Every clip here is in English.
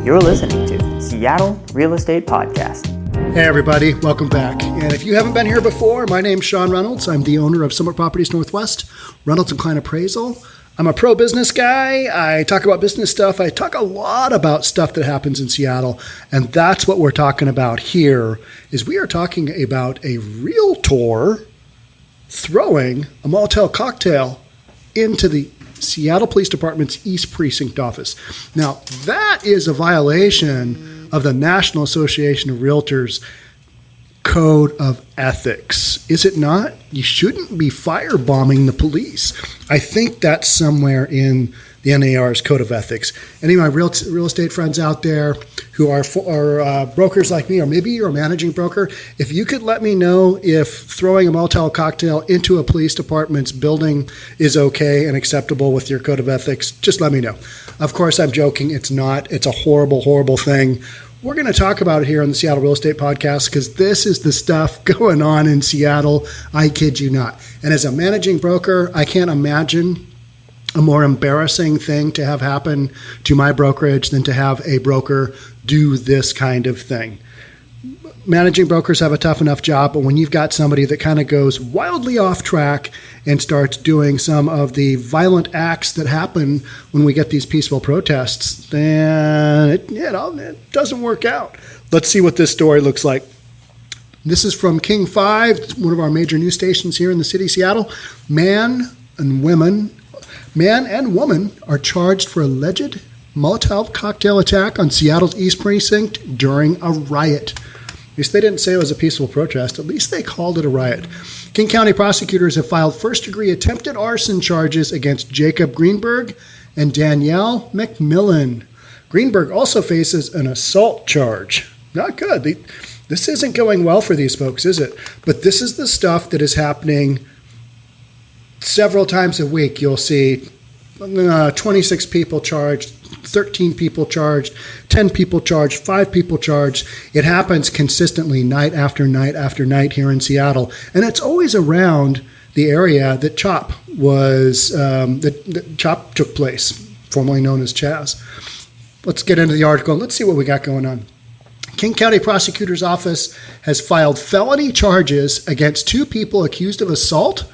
You're listening to Seattle Real Estate Podcast. Hey everybody, welcome back. And if you haven't been here before, my name's Sean Reynolds. I'm the owner of Summit Properties Northwest, Reynolds and Kline Appraisal. I'm a pro-business guy. I talk about business stuff. I talk a lot about stuff that happens in Seattle. And that's what we're talking about here, is we are talking about a realtor throwing a Molotov cocktail into the Seattle Police Department's East Precinct office. Now, that is a violation of the National Association of Realtors Code of Ethics, is it not? You shouldn't be firebombing the police. I think that's somewhere in the NAR's Code of Ethics. Any of my real estate friends out there who are brokers like me, or maybe you're a managing broker, if you could let me know if throwing a Molotov cocktail into a police department's building is okay and acceptable with your Code of Ethics, just let me know. Of course, I'm joking. It's not. It's a horrible, horrible thing. We're going to talk about it here on the Seattle Real Estate Podcast because this is the stuff going on in Seattle. I kid you not. And as a managing broker, I can't imagine a more embarrassing thing to have happen to my brokerage than to have a broker do this kind of thing. Managing brokers have a tough enough job, but when you've got somebody that kind of goes wildly off track and starts doing some of the violent acts that happen when we get these peaceful protests, then it doesn't work out. Let's see what this story looks like. This is from King 5, one of our major news stations here in the city of Seattle. Man and woman are charged for alleged Molotov cocktail attack on Seattle's East Precinct during a riot. At least they didn't say it was a peaceful protest. At least they called it a riot. King County prosecutors have filed first-degree attempted arson charges against Jacob Greenburg and Danielle McMillan. Greenburg also faces an assault charge. Not good. This isn't going well for these folks, is it? But this is the stuff that is happening several times a week. You'll see 26 people charged, 13 people charged, 10 people charged, 5 people charged. It happens consistently night after night after night here in Seattle. And it's always around the area that CHOP was, that CHOP took place, formerly known as Chaz. Let's get into the article and let's see what we got going on. King County Prosecutor's Office has filed felony charges against 2 people accused of assault,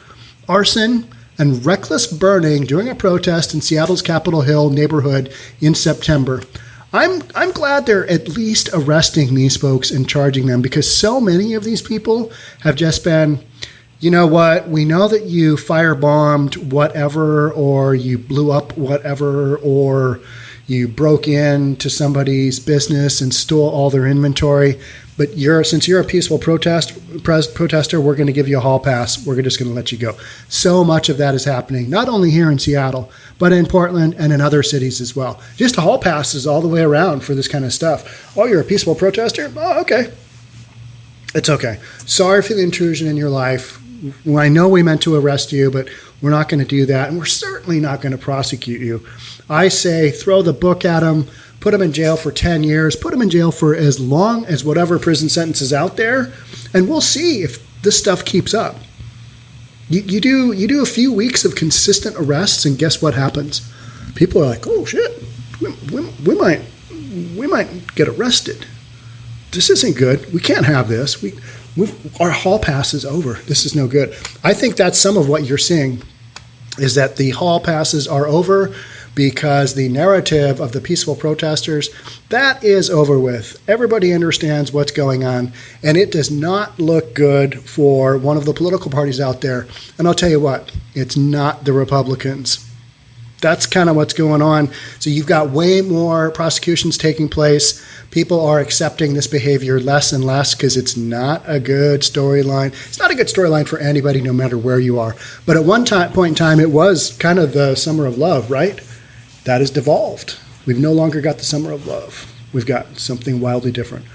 arson, and reckless burning during a protest in Seattle's Capitol Hill neighborhood in September. I'm glad they're at least arresting these folks and charging them, because so many of these people have just been, you know what, we know that you firebombed whatever, or you blew up whatever, or you broke into somebody's business and stole all their inventory. But since you're a peaceful protester, we're going to give you a hall pass. We're just going to let you go. So much of that is happening, not only here in Seattle, but in Portland and in other cities as well. Just hall passes all the way around for this kind of stuff. Oh, you're a peaceful protester? Oh, okay. It's okay. Sorry for the intrusion in your life. I know we meant to arrest you, but we're not going to do that. And we're certainly not going to prosecute you. I say throw the book at them. Put them in jail for 10 years, put them in jail for as long as whatever prison sentence is out there, and we'll see if this stuff keeps up. You do a few weeks of consistent arrests, and guess what happens? People are like, oh shit, we might get arrested. This isn't good. We can't have this. Our hall pass is over. This is no good. I think that's some of what you're seeing, is that the hall passes are over, because the narrative of the peaceful protesters, that is over with. Everybody understands what's going on, and it does not look good for one of the political parties out there. And I'll tell you what, it's not the Republicans. That's kind of what's going on. So you've got way more prosecutions taking place. People are accepting this behavior less and less because it's not a good storyline. It's not a good storyline for anybody, no matter where you are. But at one point in time, it was kind of the summer of love, right? That has devolved. We've no longer got the summer of love. We've got something wildly different.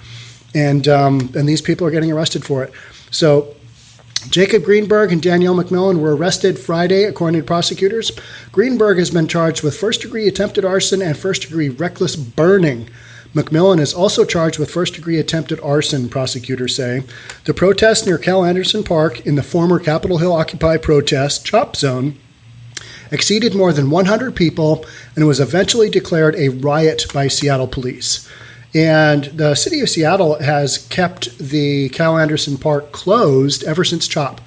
And these people are getting arrested for it. So Jacob Greenburg and Danielle McMillan were arrested Friday, according to prosecutors. Greenburg has been charged with first-degree attempted arson and first-degree reckless burning. McMillan is also charged with first-degree attempted arson, prosecutors say. The protest near Cal Anderson Park in the former Capitol Hill Occupy protest CHOP zone exceeded more than 100 people and was eventually declared a riot by Seattle police. And the city of Seattle has kept the Cal Anderson Park closed ever since CHOP.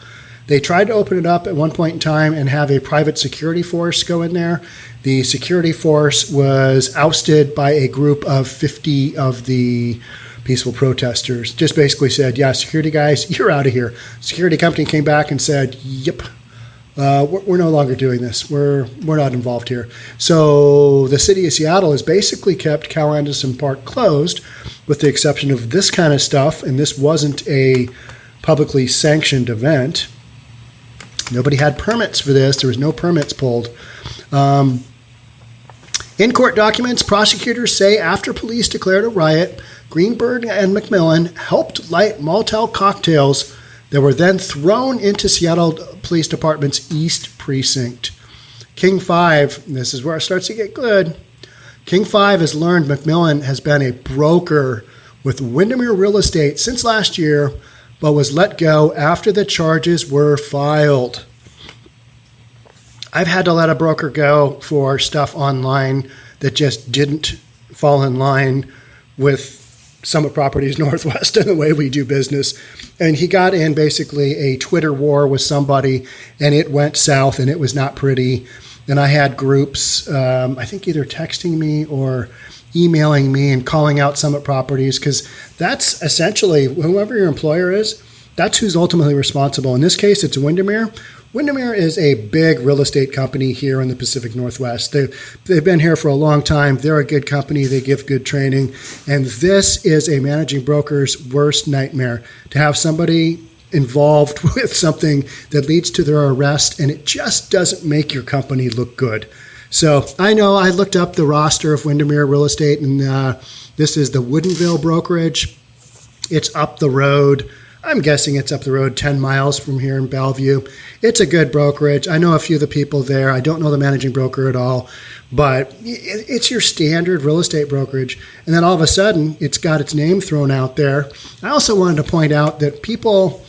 They tried to open it up at one point in time and have a private security force go in there. The security force was ousted by a group of 50 of the peaceful protesters. Just basically said, yeah, security guys, you're out of here. Security company came back and said, yep, we're no longer doing this. We're not involved here. So the city of Seattle has basically kept Cal Anderson Park closed with the exception of this kind of stuff, and this wasn't a publicly sanctioned event. Nobody had permits for this. There was no permits pulled. In court documents, prosecutors say after police declared a riot, Greenburg and McMillan helped light Molotov cocktails that were then thrown into Seattle Police Department's East Precinct. King 5, this is where it starts to get good. King 5 has learned McMillan has been a broker with Windermere Real Estate since last year, but was let go after the charges were filed. I've had to let a broker go for stuff online that just didn't fall in line with Summit Properties Northwest and the way we do business. And he got in basically a Twitter war with somebody, and it went south, and it was not pretty. And I had groups, I think either texting me or emailing me and calling out Summit Properties, because that's essentially, whoever your employer is, that's who's ultimately responsible. In this case, it's Windermere. Windermere is a big real estate company here in the Pacific Northwest. They've been here for a long time. They're a good company. They give good training. And this is a managing broker's worst nightmare, to have somebody involved with something that leads to their arrest, and it just doesn't make your company look good. So I know I looked up the roster of Windermere Real Estate, and this is the Woodinville brokerage. It's up the road. I'm guessing it's up the road 10 miles from here in Bellevue. It's a good brokerage. I know a few of the people there. I don't know the managing broker at all, but it's your standard real estate brokerage. And then all of a sudden, it's got its name thrown out there. I also wanted to point out that people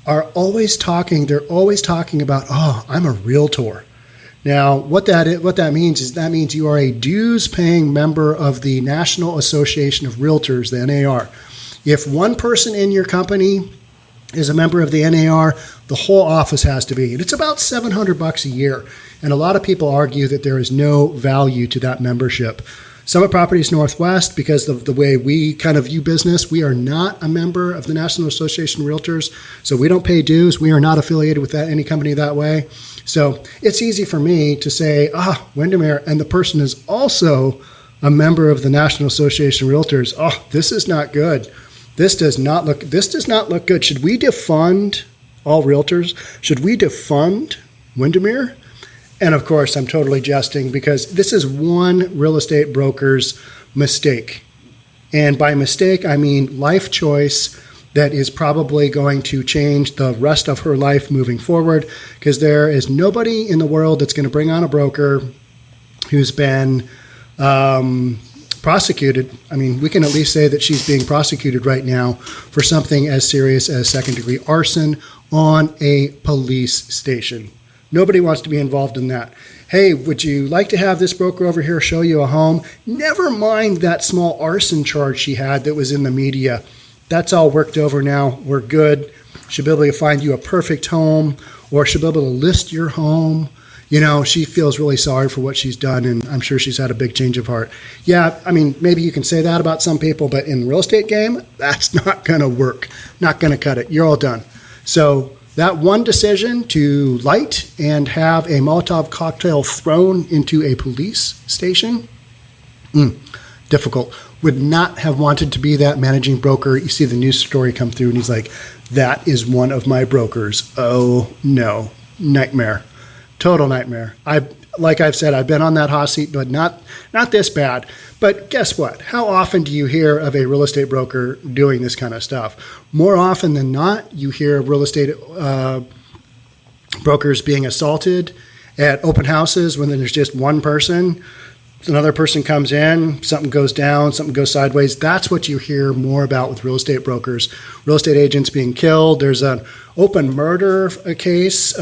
are always talking. They're always talking about, oh, I'm a realtor. Now, what that means is that means you are a dues-paying member of the National Association of Realtors, the NAR. If one person in your company is a member of the NAR, the whole office has to be. And it's about $700 a year. And a lot of people argue that there is no value to that membership. Summit Properties Northwest, because of the way we kind of view business, we are not a member of the National Association of Realtors, so we don't pay dues. We are not affiliated with any company that way. So it's easy for me to say, Windermere, and the person is also a member of the National Association of Realtors. Oh, this is not good. This does not look good. Should we defund all realtors? Should we defund Windermere? And of course, I'm totally jesting, because this is one real estate broker's mistake. And by mistake, I mean life choice that is probably going to change the rest of her life moving forward, because there is nobody in the world that's going to bring on a broker who's been prosecuted. I mean, we can at least say that she's being prosecuted right now for something as serious as second-degree arson on a police station. Nobody wants to be involved in that. Hey, would you like to have this broker over here show you a home? Never mind that small arson charge she had that was in the media. That's all worked over now. We're good. She'll be able to find you a perfect home, or she'll be able to list your home. You know, she feels really sorry for what she's done, and I'm sure she's had a big change of heart. Yeah, I mean, maybe you can say that about some people, but in the real estate game, that's not going to work. Not going to cut it. You're all done. So that one decision to light and have a Molotov cocktail thrown into a police station, difficult. Would not have wanted to be that managing broker. You see the news story come through, and he's like, that is one of my brokers. Oh, no. Nightmare. Total nightmare. Like I've said, I've been on that hot seat, but not this bad. But guess what? How often do you hear of a real estate broker doing this kind of stuff? More often than not, you hear of real estate brokers being assaulted at open houses when there's just one person. Another person comes in, something goes down, something goes sideways. That's what you hear more about with real estate brokers. Real estate agents being killed. There's an open murder case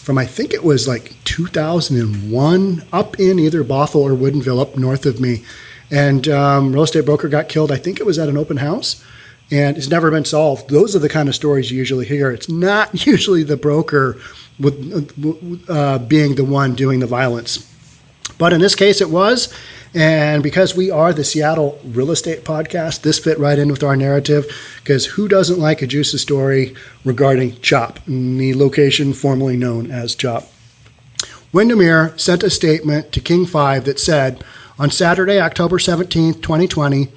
from, I think it was like 2001, up in either Bothell or Woodinville, up north of me. And real estate broker got killed. I think it was at an open house, and it's never been solved. Those are the kind of stories you usually hear. It's not usually the broker being the one doing the violence. But in this case, it was. And because we are the Seattle Real Estate Podcast, this fit right in with our narrative, because who doesn't like a juicy story regarding CHOP, the location formerly known as CHOP? Windermere sent a statement to King 5 that said, on Saturday, October 17, 2020,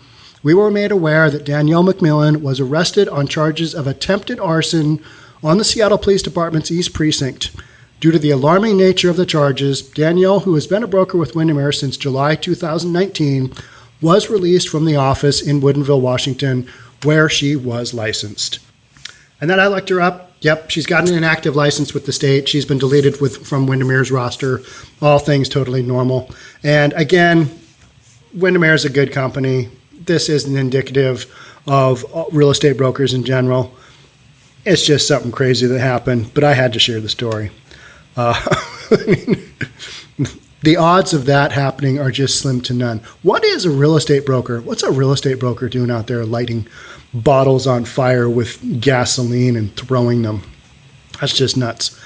we were made aware that Danielle McMillan was arrested on charges of attempted arson on the Seattle Police Department's East Precinct. Due to the alarming nature of the charges, Danielle, who has been a broker with Windermere since July 2019, was released from the office in Woodinville, Washington, where she was licensed. And then I looked her up. Yep, she's got an inactive license with the state. She's been deleted from Windermere's roster. All things totally normal. And again, Windermere is a good company. This isn't indicative of real estate brokers in general. It's just something crazy that happened, but I had to share the story. The odds of that happening are just slim to none. What is a real estate broker? What's a real estate broker doing out there lighting bottles on fire with gasoline and throwing them? That's just nuts.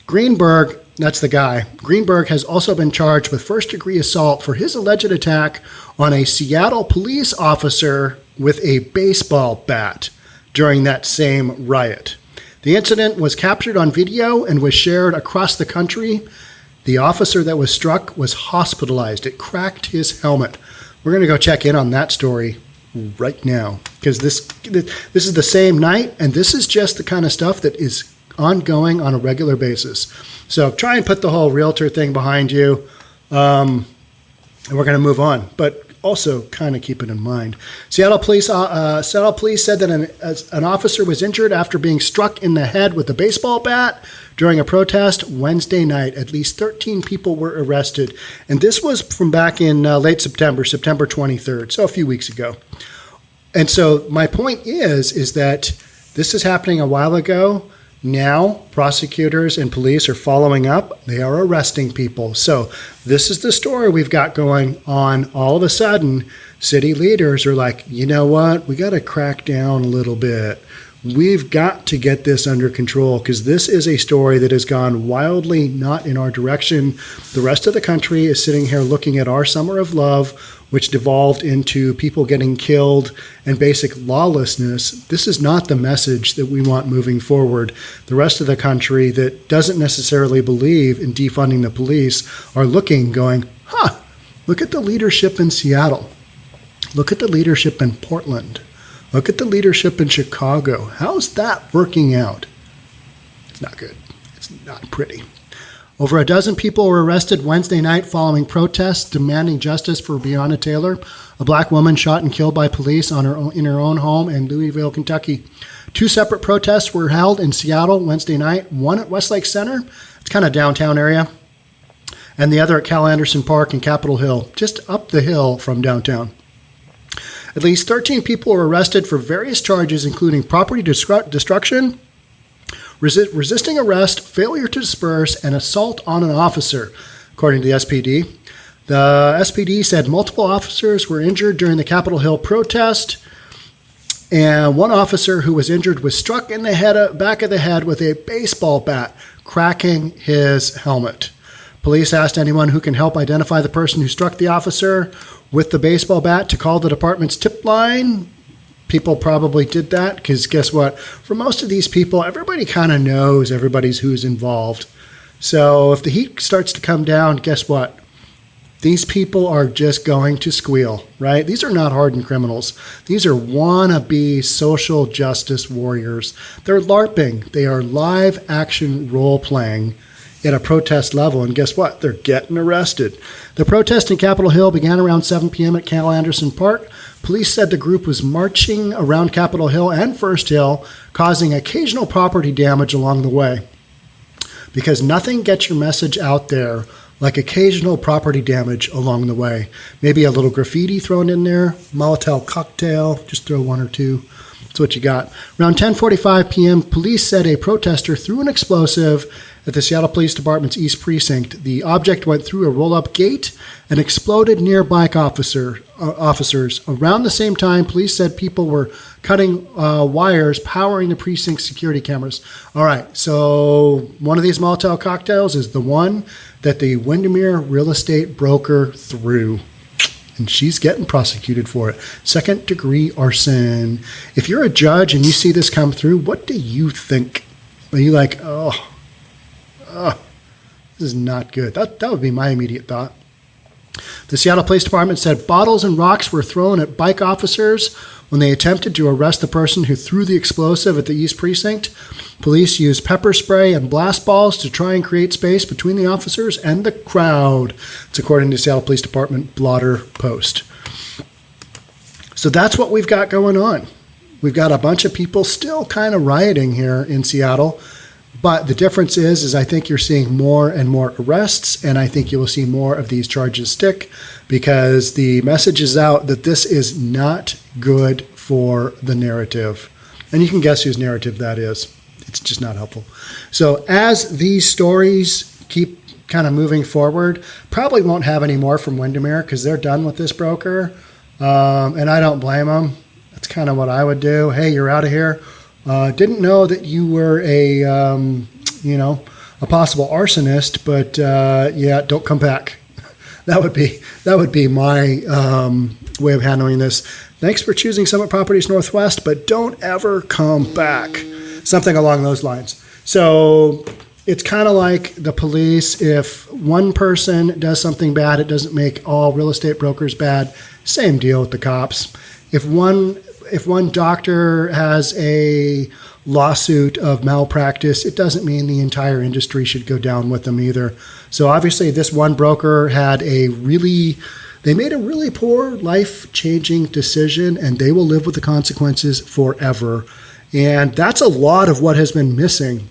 Greenburg, that's the guy. Greenburg has also been charged with first-degree assault for his alleged attack on a Seattle police officer with a baseball bat during that same riot. The incident was captured on video and was shared across the country. The officer that was struck was hospitalized. It cracked his helmet. We're going to go check in on that story right now, because this is the same night, and this is just the kind of stuff that is ongoing on a regular basis. So try and put the whole realtor thing behind you, and we're going to move on. But also kind of keep it in mind. Seattle police said that an officer was injured after being struck in the head with a baseball bat during a protest Wednesday night. At least 13 people were arrested. And this was from back in late September 23rd, so a few weeks ago. And so my point is that this is happening a while ago. Now, prosecutors and police are following up. They are arresting people. So this is the story we've got going on. All of a sudden, city leaders are like, you know what? We got to crack down a little bit. We've got to get this under control, because this is a story that has gone wildly not in our direction. The rest of the country is sitting here looking at our summer of love, which devolved into people getting killed and basic lawlessness. This is not the message that we want moving forward. The rest of the country that doesn't necessarily believe in defunding the police are looking, going, look at the leadership in Seattle. Look at the leadership in Portland. Look at the leadership in Chicago. How's that working out? It's not good. It's not pretty. Over a dozen people were arrested Wednesday night following protests demanding justice for Breonna Taylor, a black woman shot and killed by police in her own home in Louisville, Kentucky. Two separate protests were held in Seattle Wednesday night, one at Westlake Center, it's kind of downtown area, and the other at Cal Anderson Park in Capitol Hill, just up the hill from downtown. At least 13 people were arrested for various charges, including property destruction, resisting arrest, failure to disperse, and assault on an officer, according to the SPD. The SPD said multiple officers were injured during the Capitol Hill protest, and one officer who was injured was struck in the back of the head with a baseball bat, cracking his helmet. Police asked anyone who can help identify the person who struck the officer with the baseball bat to call the department's tip line. People probably did that, because guess what? For most of these people, everybody kind of knows who's involved. So if the heat starts to come down, guess what? These people are just going to squeal, right? These are not hardened criminals. These are wannabe social justice warriors. They're LARPing. They are live action role playing at a protest level, and guess what? They're getting arrested. The protest in Capitol Hill began around 7 p.m. at Cal Anderson Park. Police said the group was marching around Capitol Hill and First Hill, causing occasional property damage along the way. Because nothing gets your message out there like occasional property damage along the way. Maybe a little graffiti thrown in there, Molotov cocktail, just throw one or two. That's what you got. Around 10:45 p.m., police said a protester threw an explosive at the Seattle Police Department's East Precinct. The object went through a roll-up gate and exploded near bike officers. Around the same time, police said people were cutting wires powering the precinct security cameras. All right, so one of these Molotov cocktails is the one that the Windermere real estate broker threw. And she's getting prosecuted for it. Second-degree arson. If you're a judge and you see this come through, what do you think? Are you like, oh, this is not good? That would be my immediate thought. The Seattle Police Department said bottles and rocks were thrown at bike officers when they attempted to arrest the person who threw the explosive at the East Precinct. Police used pepper spray and blast balls to try and create space between the officers and the crowd. It's according to Seattle Police Department blotter post. So that's what we've got going on. We've got a bunch of people still kind of rioting here in Seattle. But the difference is I think you're seeing more and more arrests, and I think you will see more of these charges stick because the message is out that this is not good for the narrative. And you can guess whose narrative that is. It's just not helpful. So as these stories keep kind of moving forward, probably won't have any more from Windermere because they're done with this broker. And I don't blame them. That's kind of what I would do. Hey, you're out of here. Didn't know that you were a possible arsonist, but yeah, don't come back. That would be my way of handling this. Thanks for choosing Summit Properties Northwest, but don't ever come back. Something along those lines. So it's kind of like the police. If one person does something bad, it doesn't make all real estate brokers bad. Same deal with the cops. If one doctor has a lawsuit of malpractice, it doesn't mean the entire industry should go down with them either. So obviously this one broker they made a really poor life-changing decision, and they will live with the consequences forever. And that's a lot of what has been missing.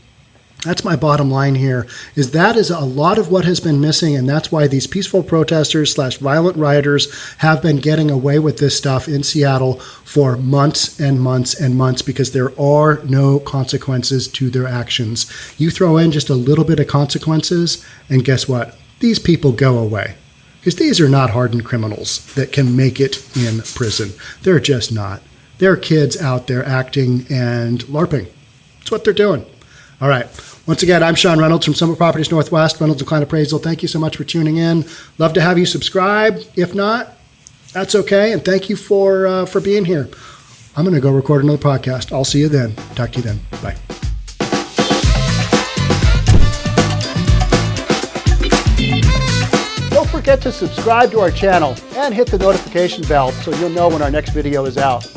That's my bottom line here, is a lot of what has been missing, and that's why these peaceful protesters / violent rioters have been getting away with this stuff in Seattle for months and months and months because there are no consequences to their actions. You throw in just a little bit of consequences, and guess what? These people go away because these are not hardened criminals that can make it in prison. They're just not. They're kids out there acting and LARPing. That's what they're doing. All right. Once again, I'm Sean Reynolds from Summit Properties Northwest, Reynolds & Kline Appraisal. Thank you so much for tuning in. Love to have you subscribe. If not, that's okay. And thank you for being here. I'm going to go record another podcast. I'll see you then. Talk to you then. Bye. Don't forget to subscribe to our channel and hit the notification bell so you'll know when our next video is out.